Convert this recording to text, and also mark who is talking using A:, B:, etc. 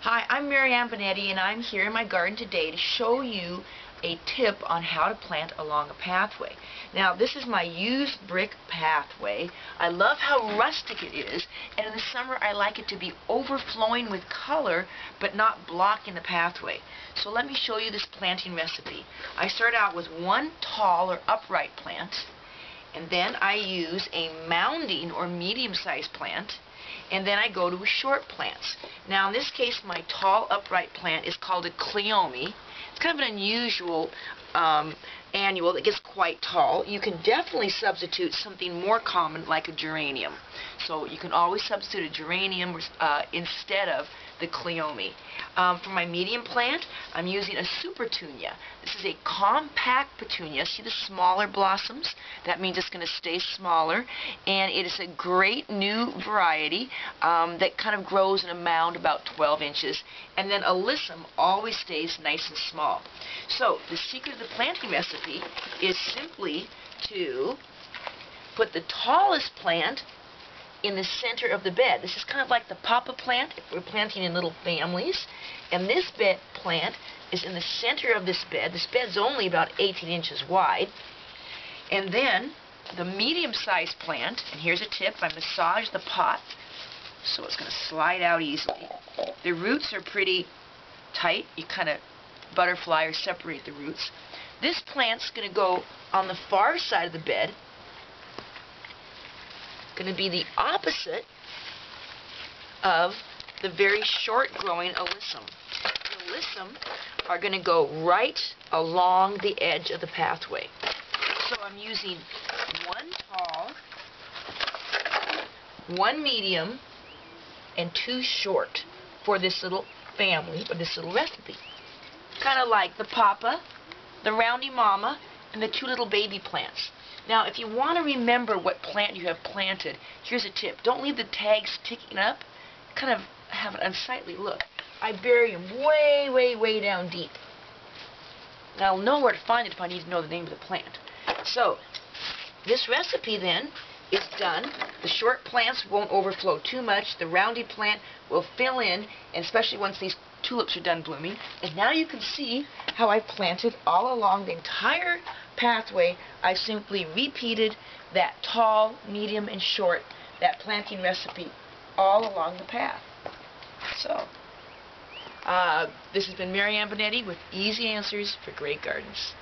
A: Hi, I'm Mary Ann Benetti, and I'm here in my garden today to show you a tip on how to plant along a pathway. Now, this is my used brick pathway. I love how rustic it is, and in the summer I like it to be overflowing with color but not blocking the pathway. So let me show you this planting recipe. I start out with one tall or upright plant, and then I use a mounding or medium-sized plant, and then I go to short plants. Now in this case my tall upright plant is called a cleome. It's kind of an unusual annual that gets quite tall. You can definitely substitute something more common like a geranium. So you can always substitute a geranium instead of the cleome. For my medium plant, I'm using a super petunia. This is a compact petunia. See the smaller blossoms? That means it's going to stay smaller, and it is a great new variety that kind of grows in a mound about 12 inches. And then alyssum always stays nice and small. So the secret of the planting recipe is simply to put the tallest plant in the center of the bed. This is kind of like the papa plant if we're planting in little families. And this plant is in the center of this bed. This bed's only about 18 inches wide. And then the medium-sized plant, and here's a tip, I massage the pot so it's going to slide out easily. The roots are pretty tight. You kind of butterfly or separate the roots. This plant's going to go on the far side of the bed, going to be the opposite of the very short-growing alyssum. The alyssum are going to go right along the edge of the pathway. So I'm using one tall, one medium, and two short for this little family, or this little recipe. Kind of like the papa, the roundy mama, and the two little baby plants. Now, if you want to remember what plant you have planted, here's a tip. Don't leave the tags sticking up. Kind of have an unsightly look. I bury them way, way, way down deep. And I'll know where to find it if I need to know the name of the plant. So, this recipe then is done. The short plants won't overflow too much. The roundy plant will fill in, and especially once these tulips are done blooming. And now you can see how I've planted all along the entire pathway. I simply repeated that tall, medium, and short, that planting recipe all along the path. So, this has been Mary Ann Benetti with Easy Answers for Great Gardens.